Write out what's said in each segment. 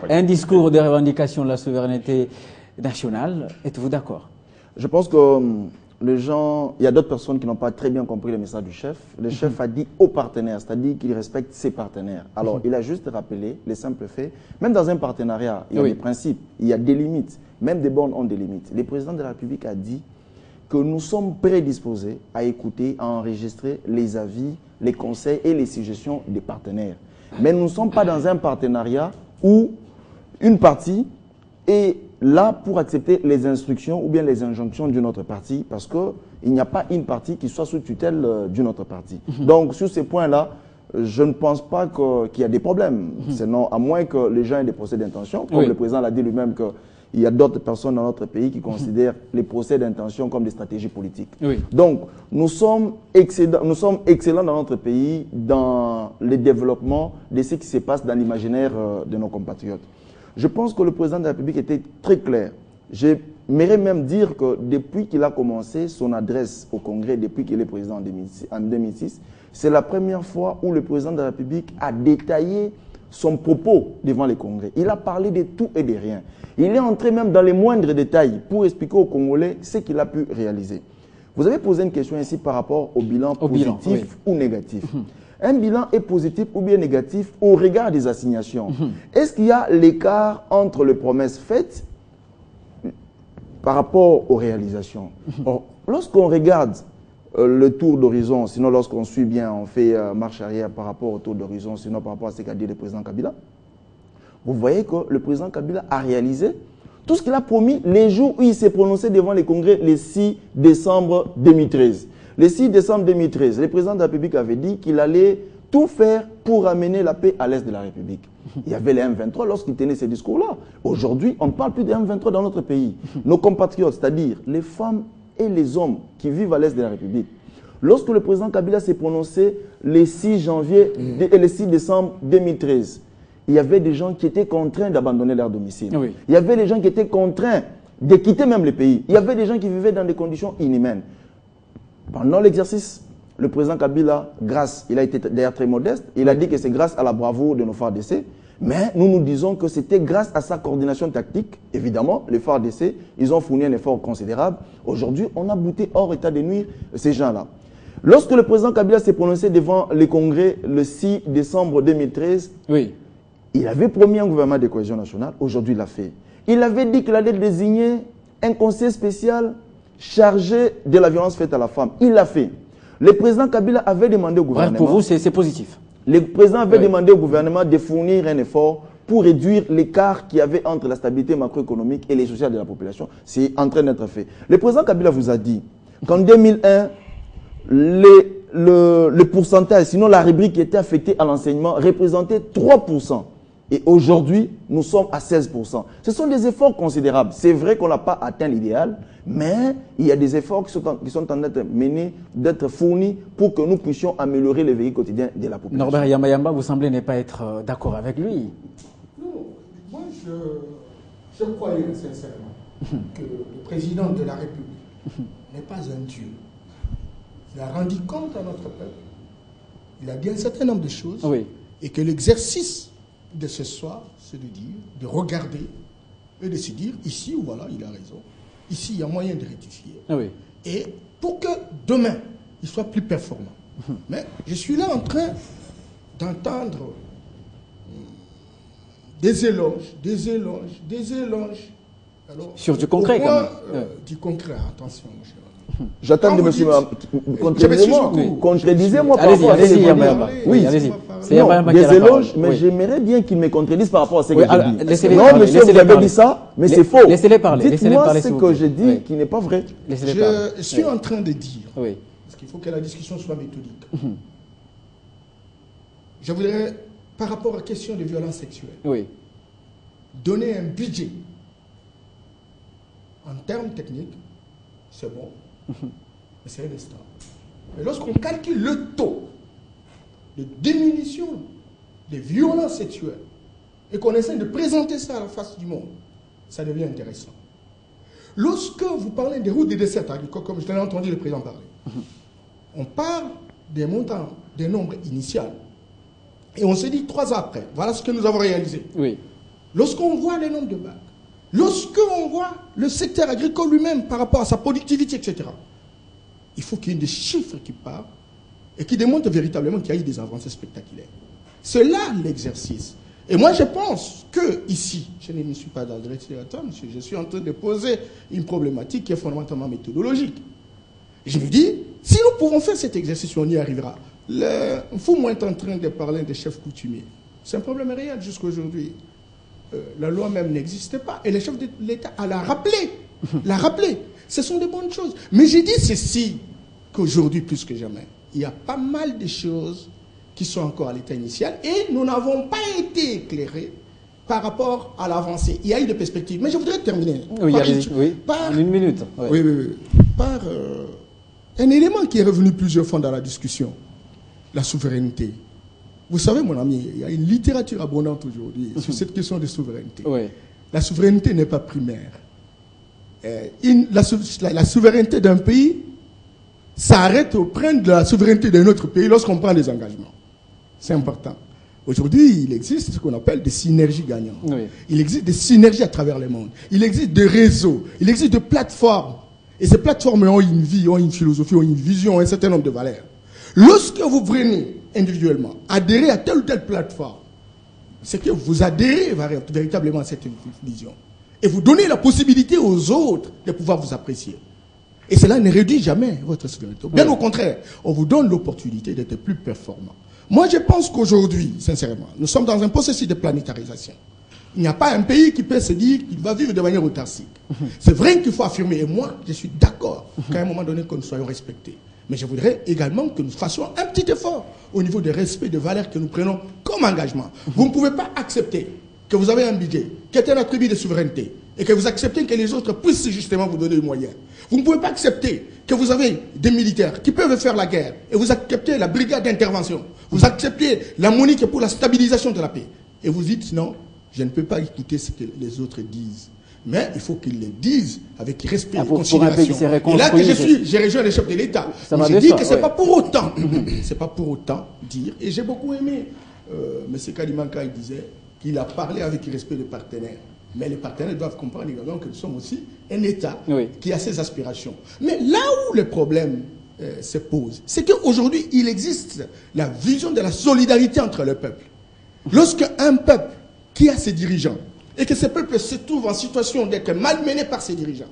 Un discours de revendication de la souveraineté nationale, êtes-vous d'accord? Je pense que les gens, il y a d'autres personnes qui n'ont pas très bien compris le message du chef. Le chef a dit aux partenaires, c'est-à-dire qu'il respecte ses partenaires. Alors, il a juste rappelé les simples faits. Même dans un partenariat, il y a des principes, il y a des limites. Même des bornes ont des limites. Le président de la République a dit que nous sommes prédisposés à écouter, à enregistrer les avis, les conseils et les suggestions des partenaires. Mais nous ne sommes pas dans un partenariat où une partie est là pour accepter les instructions ou bien les injonctions d'une autre partie, parce qu'il n'y a pas une partie qui soit sous tutelle d'une autre partie. Donc, sur ces points-là, je ne pense pas qu'il y a des problèmes. Sinon, à moins que les gens aient des procès d'intention, comme le président l'a dit lui-même, qu'il y a d'autres personnes dans notre pays qui considèrent les procès d'intention comme des stratégies politiques. Donc, nous sommes excellents dans notre pays dans le développement de ce qui se passe dans l'imaginaire de nos compatriotes. Je pense que le président de la République était très clair. J'aimerais même dire que depuis qu'il a commencé son adresse au Congrès, depuis qu'il est président en 2006, c'est la première fois où le président de la République a détaillé son propos devant les Congrès. Il a parlé de tout et de rien. Il est entré même dans les moindres détails pour expliquer aux Congolais ce qu'il a pu réaliser. Vous avez posé une question ici par rapport au bilan positif ou négatif. Un bilan est positif ou bien négatif au regard des assignations. Est-ce qu'il y a l'écart entre les promesses faites par rapport aux réalisations? Lorsqu'on regarde le tour d'horizon, sinon lorsqu'on suit bien, on fait marche arrière par rapport au tour d'horizon, sinon par rapport à ce qu'a dit le président Kabila, vous voyez que le président Kabila a réalisé tout ce qu'il a promis les jours où il s'est prononcé devant les congrès le 6 décembre 2013. Le 6 décembre 2013, le président de la République avait dit qu'il allait tout faire pour amener la paix à l'est de la République. Il y avait les M23 lorsqu'il tenait ces discours-là. Aujourd'hui, on ne parle plus des M23 dans notre pays. Nos compatriotes, c'est-à-dire les femmes et les hommes qui vivent à l'est de la République. Lorsque le président Kabila s'est prononcé le 6 janvier et le 6 décembre 2013, il y avait des gens qui étaient contraints d'abandonner leur domicile. Il y avait des gens qui étaient contraints de quitter même le pays. Il y avait des gens qui vivaient dans des conditions inhumaines. Pendant l'exercice, le président Kabila, il a été d'ailleurs très modeste, il a dit que c'est grâce à la bravoure de nos FARDC, mais nous disons que c'était grâce à sa coordination tactique. Évidemment, les FARDC, ils ont fourni un effort considérable. Aujourd'hui, on a bouté hors état de nuire ces gens-là. Lorsque le président Kabila s'est prononcé devant les congrès le 6 décembre 2013, il avait promis un gouvernement de cohésion nationale, aujourd'hui il l'a fait. Il avait dit qu'il allait désigner un conseil spécial chargé de la violence faite à la femme. Il l'a fait. Le président Kabila avait demandé au gouvernement... Pour vous, c'est positif. Le président avait demandé au gouvernement de fournir un effort pour réduire l'écart qu'il y avait entre la stabilité macroéconomique et les sociales de la population. C'est en train d'être fait. Le président Kabila vous a dit qu'en 2001, le pourcentage, sinon la rubrique qui était affectée à l'enseignement, représentait 3%. Et aujourd'hui, nous sommes à 16%. Ce sont des efforts considérables. C'est vrai qu'on n'a pas atteint l'idéal, mais il y a des efforts qui sont en train d'être menés, d'être fournis pour que nous puissions améliorer le vécu quotidien de la population. Norbert Yamayamba, vous semblez ne pas être d'accord avec lui. Non, moi je croyais sincèrement que le président de la République n'est pas un dieu. Il a rendu compte à notre peuple, il a dit un certain nombre de choses, et que l'exercice de ce soir, c'est de dire, de regarder et de se dire, ici, voilà, il a raison. Ici, il y a moyen de rectifier. Et pour que demain, il soit plus performant. Mais je suis là en train d'entendre des éloges. Alors, sur du concret, quand même. Du concret, attention, mon cher. J'attends de monsieur. Contredisez-moi par rapport à allez-y, Yamayamba. Oui, allez-y. Des éloges, mais j'aimerais bien qu'il me contredise par rapport à ce que j'ai dit. Non, parler, monsieur, vous avez dit ça, mais c'est faux. Laissez-les parler. Dites-moi ce que je dis qui n'est pas vrai. Je suis en train de dire, parce qu'il faut que la discussion soit méthodique. Je voudrais, par rapport à la question de violence sexuelle, donner un budget en termes techniques, c'est bon. Mais c'est un instant. Mais lorsqu'on calcule le taux de diminution des violences sexuelles et qu'on essaie de présenter ça à la face du monde, ça devient intéressant. Lorsque vous parlez des routes des desserts agricoles, comme je l'ai entendu le président parler, on parle des montants, des nombres initiaux, et on se dit 3 ans après, voilà ce que nous avons réalisé. lorsqu'on voit les nombres de bacs, lorsqu'on voit le secteur agricole lui-même par rapport à sa productivité, etc., il faut qu'il y ait des chiffres qui parlent et qui démontrent véritablement qu'il y a eu des avancées spectaculaires. C'est là l'exercice. Et moi, je pense que ici, je ne me suis pas adressé à toi, monsieur, je suis en train de poser une problématique qui est fondamentalement méthodologique. Je me dis, si nous pouvons faire cet exercice, on y arrivera. Vous, moi, êtes en train de parler des chefs coutumiers. C'est un problème réel jusqu'à aujourd'hui. La loi même n'existait pas. Et les chefs de l'État l'a rappelé. L'a rappelé. Ce sont des bonnes choses. Mais j'ai dit ceci, qu'aujourd'hui, plus que jamais, il y a pas mal de choses qui sont encore à l'état initial et nous n'avons pas été éclairés par rapport à l'avancée. Il y a eu des perspectives. Mais je voudrais terminer par une minute. Par un élément qui est revenu plusieurs fois dans la discussion, la souveraineté. Vous savez, mon ami, il y a une littérature abondante aujourd'hui sur cette question de souveraineté. La souveraineté n'est pas primaire. La souveraineté d'un pays s'arrête auprès de la souveraineté d'un autre pays lorsqu'on prend des engagements. C'est important. Aujourd'hui, il existe ce qu'on appelle des synergies gagnantes. Il existe des synergies à travers le monde. Il existe des réseaux. Il existe des plateformes. Et ces plateformes ont une vie, ont une philosophie, ont une vision, ont un certain nombre de valeurs. Lorsque vous venez individuellement adhérer à telle ou telle plateforme, c'est que vous adhérez véritablement à cette vision. Et vous donnez la possibilité aux autres de pouvoir vous apprécier. Et cela ne réduit jamais votre souveraineté. Bien au contraire, on vous donne l'opportunité d'être plus performant. Moi, je pense qu'aujourd'hui, sincèrement, nous sommes dans un processus de planétarisation. Il n'y a pas un pays qui peut se dire qu'il va vivre de manière autarcique. C'est vrai qu'il faut affirmer. Et moi, je suis d'accord qu'à un moment donné, que nous soyons respectés. Mais je voudrais également que nous fassions un petit effort au niveau des respects de valeurs que nous prenons comme engagement. Vous ne pouvez pas accepter que vous avez un budget qui est un attribut de souveraineté et que vous acceptez que les autres puissent justement vous donner les moyens. Vous ne pouvez pas accepter que vous avez des militaires qui peuvent faire la guerre et vous acceptez la brigade d'intervention. Vous acceptez la Monique pour la stabilisation de la paix. Et vous dites non, je ne peux pas écouter ce que les autres disent. Mais il faut qu'ils le disent avec respect et considération. Et là que j'ai rejoint les chefs de l'État. J'ai dit que ce n'est pas pour autant. C'est pas pour autant dire. Et j'ai beaucoup aimé M. Kalimanka, il disait qu'il a parlé avec respect des partenaires. Mais les partenaires doivent comprendre également que nous sommes aussi un État qui a ses aspirations. Mais là où le problème se pose, c'est qu'aujourd'hui, il existe la vision de la solidarité entre le peuple. Lorsqu'un peuple qui a ses dirigeants, et que ce peuple se trouve en situation d'être malmené par ses dirigeants,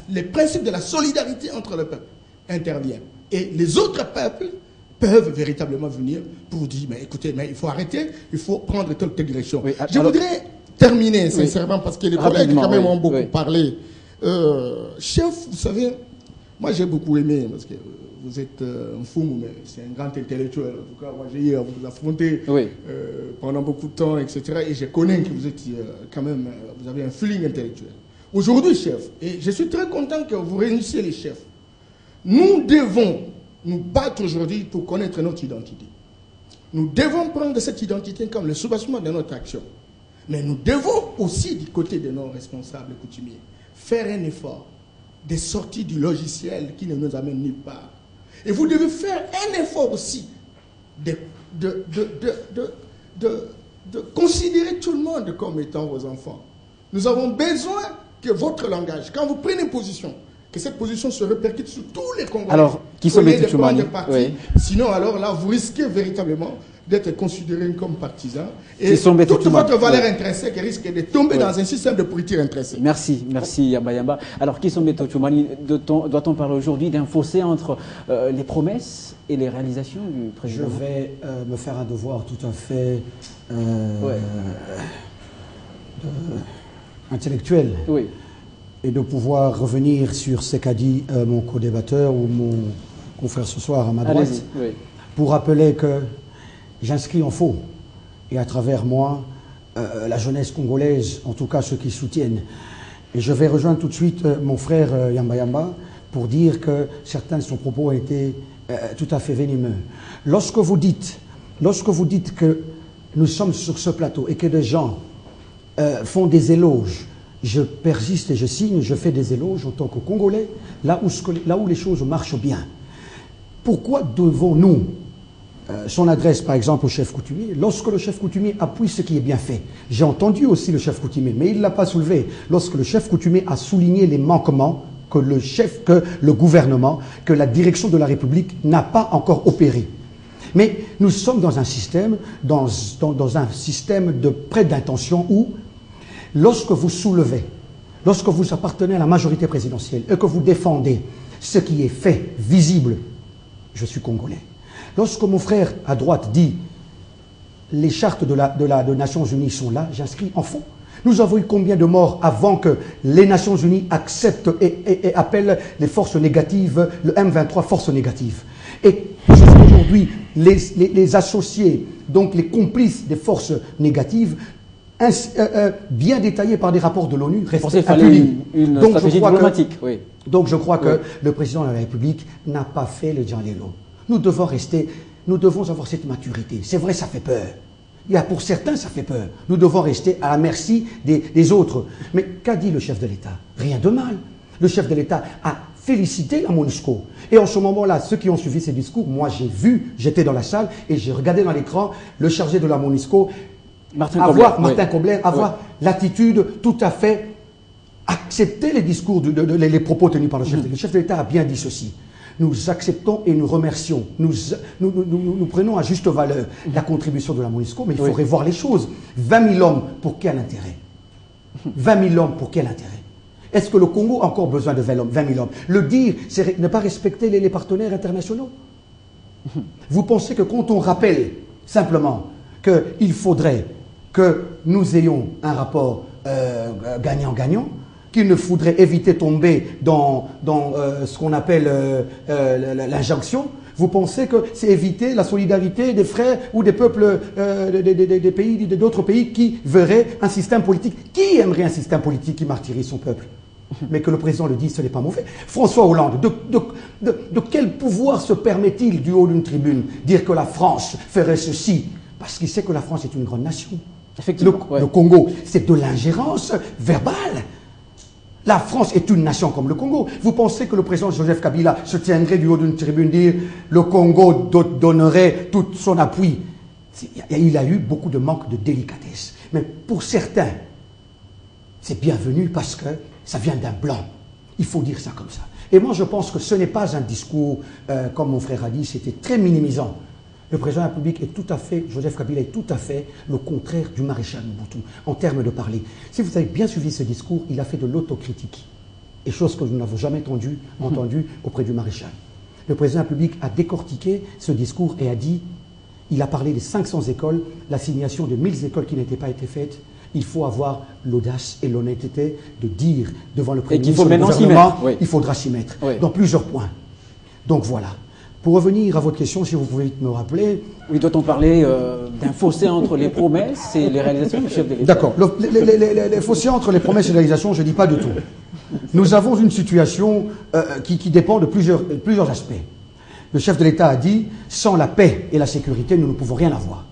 les principes de la solidarité entre le peuple interviennent. Et les autres peuples peuvent véritablement venir pour dire, mais écoutez, mais il faut arrêter, il faut prendre telle direction. Je voudrais terminer, sincèrement, parce que les collègues quand même ont beaucoup parlé. Chef, vous savez, moi j'ai beaucoup aimé, parce que vous êtes un fou, mais c'est un grand intellectuel. En tout cas, moi j'ai eu à vous affronter pendant beaucoup de temps, etc. Et je connais que vous êtes quand même, vous avez un feeling intellectuel. Aujourd'hui, chef, et je suis très content que vous réunissiez les chefs, nous devons nous battre aujourd'hui pour connaître notre identité. Nous devons prendre cette identité comme le soubassement de notre action. Mais nous devons aussi, du côté de nos responsables coutumiers, faire un effort de sortie du logiciel qui ne nous amène nulle part. Et vous devez faire un effort aussi de considérer tout le monde comme étant vos enfants. Nous avons besoin que votre langage, quand vous prenez une position, que cette position se répercute sur tous les Congolais. Alors, qui sont les Tchoumani? Sinon, alors là, vous risquez véritablement d'être considéré comme partisan. Et toute votre valeur intrinsèque risque de tomber dans un système de pourriture intrinsèque. Merci Yamba Yamba. Alors, qui sont les Tchoumani? Doit-on parler aujourd'hui d'un fossé entre les promesses et les réalisations du président? Je vais me faire un devoir tout à fait intellectuel. Et de pouvoir revenir sur ce qu'a dit mon co-débatteur ou mon confrère ce soir à ma droite, pour rappeler que j'inscris en faux, et à travers moi, la jeunesse congolaise, en tout cas ceux qui soutiennent. Et je vais rejoindre tout de suite mon frère Yamba Yamba pour dire que certains de son propos ont été tout à fait venimeux. Lorsque vous dites que nous sommes sur ce plateau et que des gens font des éloges, je persiste et je signe, je fais des éloges en tant que Congolais, là où les choses marchent bien. Pourquoi devons-nous son adresse, par exemple, au chef coutumier, lorsque le chef coutumier appuie ce qui est bien fait. J'ai entendu aussi le chef coutumier, mais il ne l'a pas soulevé. Lorsque le chef coutumier a souligné les manquements que le gouvernement, que la direction de la République n'a pas encore opéré. Mais nous sommes dans un système, dans un système de prêt d'intention où, lorsque vous soulevez, lorsque vous appartenez à la majorité présidentielle et que vous défendez ce qui est fait, visible, je suis congolais. Lorsque mon frère à droite dit les chartes des Nations Unies sont là, j'inscris en fond. Nous avons eu combien de morts avant que les Nations Unies acceptent et appellent les forces négatives, le M23 forces négatives. Et aujourd'hui, les associés, donc les complices des forces négatives, bien détaillés par des rapports de l'ONU, restent impunis. Une stratégie diplomatique, oui. Donc je crois que le président de la République n'a pas fait le Djanlélo. Nous devons avoir cette maturité. C'est vrai, ça fait peur. Pour certains, ça fait peur. Nous devons rester à la merci des autres. Mais qu'a dit le chef de l'État? Rien de mal. Le chef de l'État a félicité la MONUSCO. Et en ce moment-là, ceux qui ont suivi ces discours, moi j'ai vu, j'étais dans la salle et j'ai regardé dans l'écran le chargé de la MONUSCO, Martin Kobler, avoir l'attitude tout à fait accepter les discours, les propos tenus par le chef de l'État. Le chef de l'État a bien dit ceci. Nous acceptons et nous remercions. Nous prenons à juste valeur la contribution de la MONUSCO, mais il faudrait voir les choses. 20 000 hommes, pour quel intérêt? 20 000 hommes, pour quel intérêt? Est-ce que le Congo a encore besoin de 20 000 hommes? Le dire, c'est ne pas respecter les partenaires internationaux. Vous pensez que quand on rappelle simplement qu'il faudrait que nous ayons un rapport gagnant-gagnant, qu'il ne faudrait éviter de tomber dans ce qu'on appelle l'injonction, vous pensez que c'est éviter la solidarité des frères ou des peuples des pays, d'autres pays qui verraient un système politique? Qui aimerait un système politique qui martyrise son peuple? Mais que le président le dise, ce n'est pas mauvais. François Hollande, de quel pouvoir se permet-il, du haut d'une tribune, dire que la France ferait ceci? Parce qu'il sait que la France est une grande nation. Effectivement, le Congo, c'est de l'ingérence verbale. La France est une nation comme le Congo. Vous pensez que le président Joseph Kabila se tiendrait du haut d'une tribune dire le Congo donnerait tout son appui? Il a eu beaucoup de manque de délicatesse. Mais pour certains, c'est bienvenu parce que ça vient d'un blanc. Il faut dire ça comme ça. Et moi, je pense que ce n'est pas un discours, comme mon frère a dit, c'était très minimisant. Le président de la République est tout à fait, Joseph Kabila est tout à fait le contraire du maréchal Mobutu, en termes de parler. Si vous avez bien suivi ce discours, il a fait de l'autocritique. Et chose que nous n'avons jamais entendu auprès du maréchal. Le président de la République a décortiqué ce discours et a dit, il a parlé des 500 écoles, l'assignation de 1000 écoles qui n'étaient pas été faites. Il faut avoir l'audace et l'honnêteté de dire devant le Premier ministre, le gouvernement, il faudra s'y mettre, dans plusieurs points. Donc voilà. Pour revenir à votre question, si vous pouvez me rappeler... Oui, doit-on parler d'un fossé entre les promesses et les réalisations du chef de l'État? D'accord. Les fossés entre les promesses et les réalisations, je ne dis pas du tout. Nous avons une situation qui dépend de plusieurs aspects. Le chef de l'État a dit, sans la paix et la sécurité, nous ne pouvons rien avoir.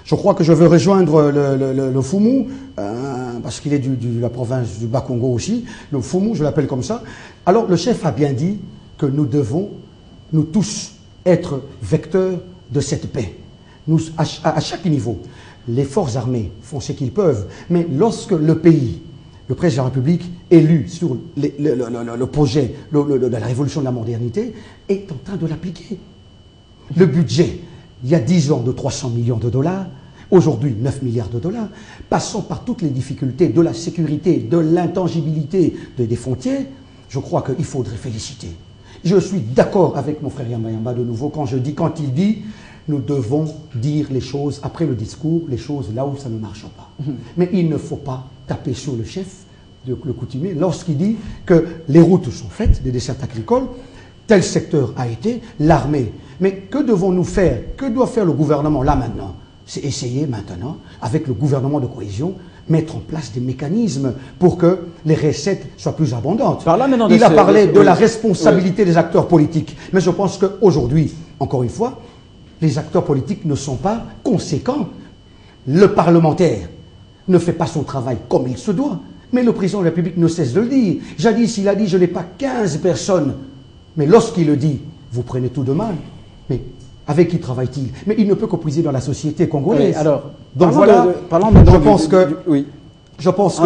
Je crois que je veux rejoindre le Fumu, parce qu'il est de la province du Bas-Congo aussi. Le Fumu, je l'appelle comme ça. Alors, le chef a bien dit que nous devons, nous tous, être vecteurs de cette paix. Nous, à chaque niveau, les forces armées font ce qu'ils peuvent, mais lorsque le pays, le président de la République, élu sur le projet de la révolution de la modernité, est en train de l'appliquer. Le budget, il y a 10 ans, de 300 millions de dollars, aujourd'hui 9 milliards de dollars, passant par toutes les difficultés de la sécurité, de l'intangibilité des frontières, je crois qu'il faudrait féliciter. Je suis d'accord avec mon frère Yamba de nouveau quand il dit nous devons dire les choses, après le discours, les choses là où ça ne marche pas. Mais il ne faut pas taper sur le chef, le coutumier, lorsqu'il dit que les routes sont faites, des dessertes agricoles, tel secteur a été, l'armée. Mais que devons-nous faire? Que doit faire le gouvernement là maintenant? C'est essayer maintenant, avec le gouvernement de cohésion, mettre en place des mécanismes pour que les recettes soient plus abondantes. Il a parlé de la responsabilité des acteurs politiques. Mais je pense qu'aujourd'hui, encore une fois, les acteurs politiques ne sont pas conséquents. Le parlementaire ne fait pas son travail comme il se doit. Mais le président de la République ne cesse de le dire. Jadis, il a dit, je n'ai pas 15 personnes. Mais lorsqu'il le dit, vous prenez tout de mal. Mais Avec qui travaille-t-il? Mais il ne peut que puiser dans la société congolaise. Oui, alors, donc voilà, parlons maintenant je pense que... oui. Je pense que